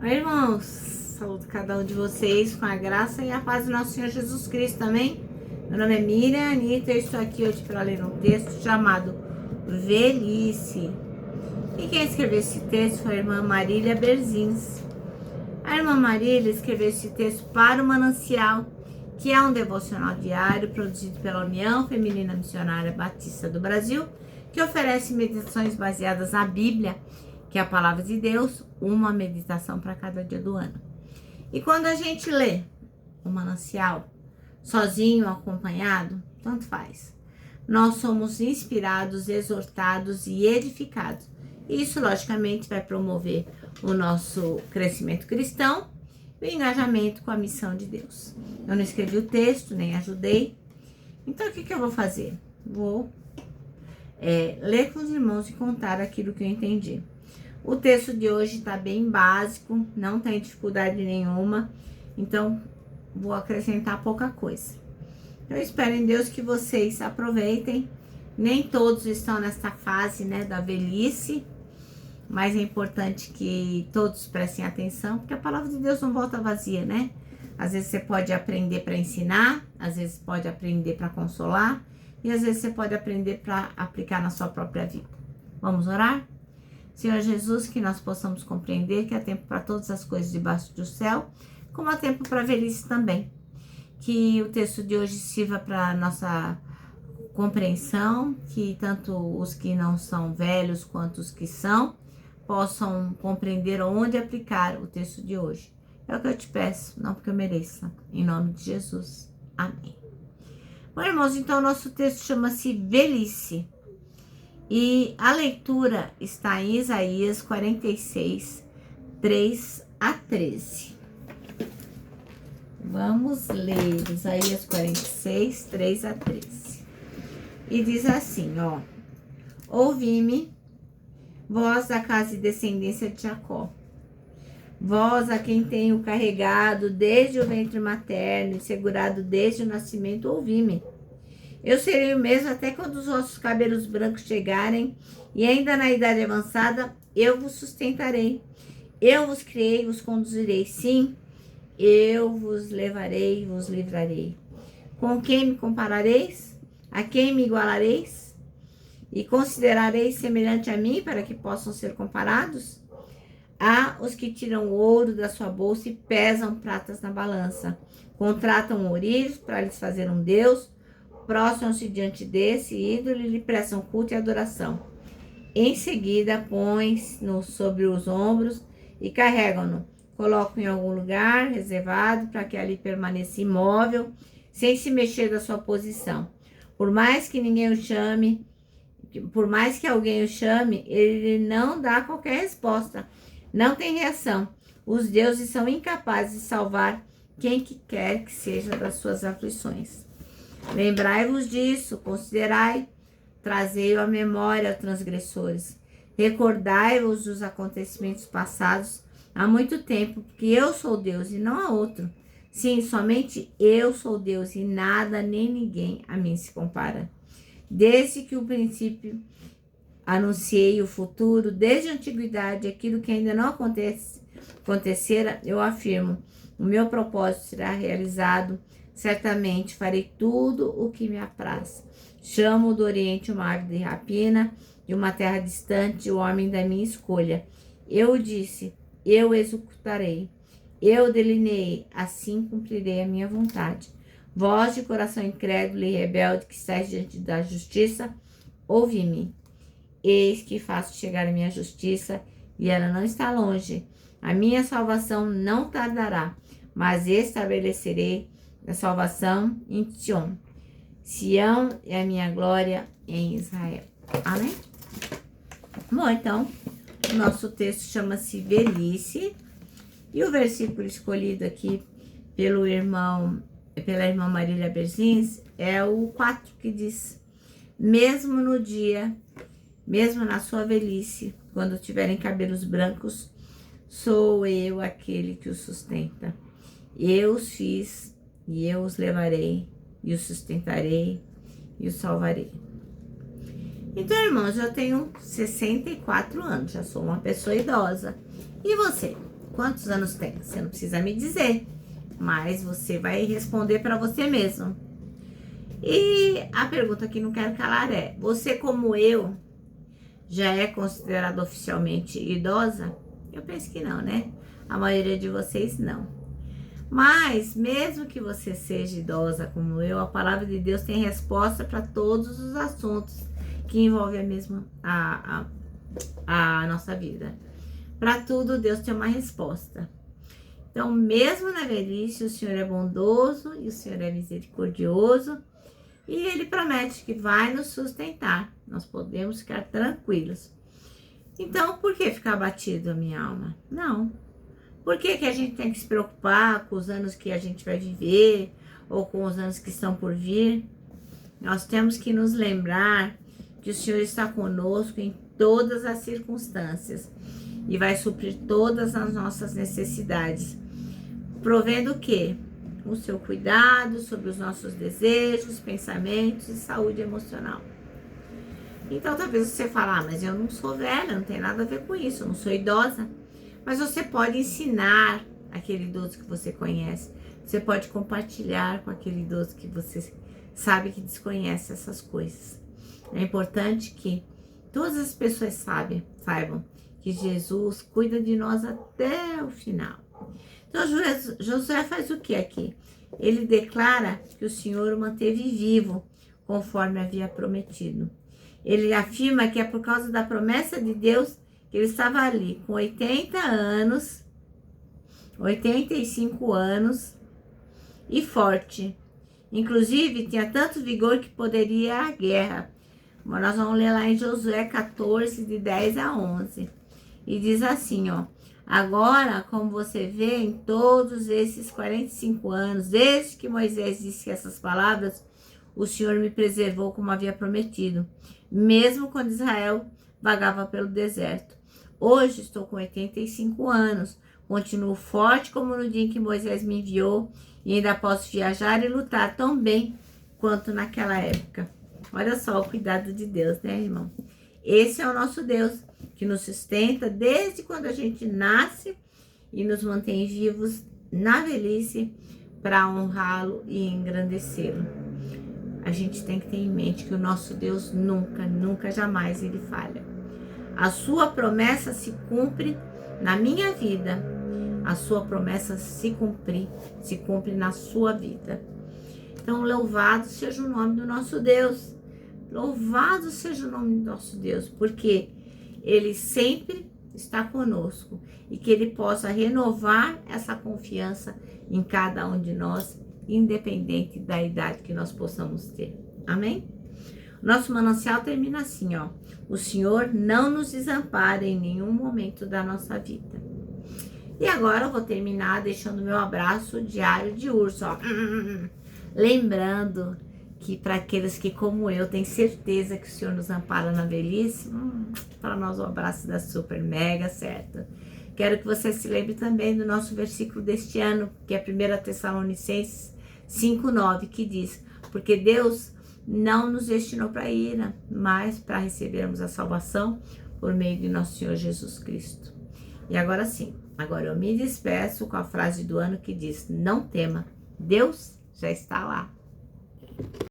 Oi, irmãos, saúdo cada um de vocês com a graça e a paz do nosso Senhor Jesus Cristo também. Meu nome é Miriam Anitta e estou aqui hoje para ler um texto chamado Velhice. E quem escreveu esse texto foi a irmã Marília Berzins. A irmã Marília escreveu esse texto para o Manancial, que é um devocional diário produzido pela União Feminina Missionária Batista do Brasil, que oferece meditações baseadas na Bíblia, que é a palavra de Deus, uma meditação para cada dia do ano. E quando a gente lê o Manancial, sozinho ou acompanhado, tanto faz. Nós somos inspirados, exortados e edificados. Isso, logicamente, vai promover o nosso crescimento cristão e o engajamento com a missão de Deus. Eu não escrevi o texto, nem ajudei. Então, o que eu vou fazer? Vou ler com os irmãos e contar aquilo que eu entendi. O texto de hoje está bem básico, não tem dificuldade nenhuma, então vou acrescentar pouca coisa. Eu espero em Deus que vocês aproveitem. Nem todos estão nessa fase, da velhice, mas é importante que todos prestem atenção, porque a palavra de Deus não volta vazia, né? Às vezes você pode aprender para ensinar, às vezes pode aprender para consolar, e às vezes você pode aprender para aplicar na sua própria vida. Vamos orar? Senhor Jesus, que nós possamos compreender que há tempo para todas as coisas debaixo do céu, como há tempo para a velhice também. Que o texto de hoje sirva para nossa compreensão, que tanto os que não são velhos quanto os que são, possam compreender onde aplicar o texto de hoje. É o que eu te peço, não porque eu mereça. Em nome de Jesus. Amém. Bom, irmãos, então o nosso texto chama-se Velhice. E a leitura está em Isaías 46, 3 a 13. Vamos ler Isaías 46, 3 a 13. E diz assim, ouvi-me, vós da casa e descendência de Jacó, vós a quem tenho carregado desde o ventre materno e segurado desde o nascimento, ouvi-me. Eu serei o mesmo até quando os vossos cabelos brancos chegarem, e ainda na idade avançada, eu vos sustentarei. Eu vos criei e vos conduzirei. Sim, eu vos levarei e vos livrarei. Com quem me comparareis? A quem me igualareis? E considerareis semelhante a mim para que possam ser comparados? Há os que tiram ouro da sua bolsa e pesam pratas na balança. Contratam ourilhos para lhes fazer um deus, prostram-se diante desse ídolo e lhe prestam culto e adoração. Em seguida, põem-no sobre os ombros e carregam-no. Colocam em algum lugar reservado para que ali permaneça imóvel, sem se mexer da sua posição. Por mais que alguém o chame, ele não dá qualquer resposta. Não tem reação. Os deuses são incapazes de salvar quem quer que seja das suas aflições. Lembrai-vos disso, considerai, trazei-o à memória, transgressores. Recordai-vos dos acontecimentos passados há muito tempo, porque eu sou Deus e não há outro. Sim, somente eu sou Deus e nada nem ninguém a mim se compara. Desde que o princípio anunciei o futuro, desde a antiguidade, aquilo que ainda não acontecera, eu afirmo, o meu propósito será realizado. Certamente farei tudo o que me apraz. Chamo do Oriente uma ave de rapina, de uma terra distante, o homem da minha escolha. Eu disse, eu executarei. Eu delineei, assim cumprirei a minha vontade. Vós de coração incrédulo e rebelde que estáis diante da justiça, ouvi-me. Eis que faço chegar a minha justiça, e ela não está longe. A minha salvação não tardará, mas estabelecerei a salvação em Sião. Sião é a minha glória em Israel. Amém? Bom, então, o nosso texto chama-se Velhice. E o versículo escolhido aqui pela irmã Marília Berzins é o 4, que diz: mesmo no dia, mesmo na sua velhice, quando tiverem cabelos brancos, sou eu aquele que os sustenta. Eu os fiz, e eu os levarei, e os sustentarei, e os salvarei. Então, irmãos, eu tenho 64 anos, já sou uma pessoa idosa. E você? Quantos anos tem? Você não precisa me dizer, mas você vai responder para você mesmo. E a pergunta que não quero calar é: você, como eu, já é considerada oficialmente idosa? Eu penso que não, né? A maioria de vocês não. Mas, mesmo que você seja idosa como eu, a palavra de Deus tem resposta para todos os assuntos que envolvem a nossa vida. Para tudo, Deus tem uma resposta. Então, mesmo na velhice, o Senhor é bondoso e o Senhor é misericordioso. E Ele promete que vai nos sustentar. Nós podemos ficar tranquilos. Então, por que ficar abatido a minha alma? Não. Por que a gente tem que se preocupar com os anos que a gente vai viver ou com os anos que estão por vir? Nós temos que nos lembrar que o Senhor está conosco em todas as circunstâncias e vai suprir todas as nossas necessidades, provendo o quê? O seu cuidado sobre os nossos desejos, pensamentos e saúde emocional. Então, talvez você fale, mas eu não sou velha, não tem nada a ver com isso, eu não sou idosa. Mas você pode ensinar aquele idoso que você conhece. Você pode compartilhar com aquele idoso que você sabe que desconhece essas coisas. É importante que todas as pessoas saibam que Jesus cuida de nós até o final. Então, Josué faz o que aqui? Ele declara que o Senhor o manteve vivo, conforme havia prometido. Ele afirma que é por causa da promessa de Deus que ele estava ali com 80 anos, 85 anos e forte. Inclusive, tinha tanto vigor que poderia ir à guerra. Mas nós vamos ler lá em Josué 14, de 10 a 11. E diz assim, ó. Agora, como você vê, em todos esses 45 anos, desde que Moisés disse essas palavras, o Senhor me preservou como havia prometido, mesmo quando Israel vagava pelo deserto. Hoje estou com 85 anos, continuo forte como no dia em que Moisés me enviou e ainda posso viajar e lutar tão bem quanto naquela época. Olha só o cuidado de Deus, né, irmão? Esse é o nosso Deus, que nos sustenta desde quando a gente nasce e nos mantém vivos na velhice para honrá-lo e engrandecê-lo. A gente tem que ter em mente que o nosso Deus nunca, jamais ele falha. A sua promessa se cumpre na minha vida. A sua promessa se cumpre na sua vida. Então, louvado seja o nome do nosso Deus. Louvado seja o nome do nosso Deus, porque Ele sempre está conosco e que Ele possa renovar essa confiança em cada um de nós, independente da idade que nós possamos ter. Amém? Nosso manancial termina assim, ó. O Senhor não nos desampara em nenhum momento da nossa vida. E agora eu vou terminar deixando meu abraço diário de urso, ó. Lembrando que para aqueles que, como eu, têm certeza que o Senhor nos ampara na velhice, para nós o abraço dá super mega certo. Quero que você se lembre também do nosso versículo deste ano, que é 1 Tessalonicenses 5:9, que diz: porque Deus não nos destinou para a ira, mas para recebermos a salvação por meio de nosso Senhor Jesus Cristo. E agora sim, agora eu me despeço com a frase do ano que diz: não tema, Deus já está lá.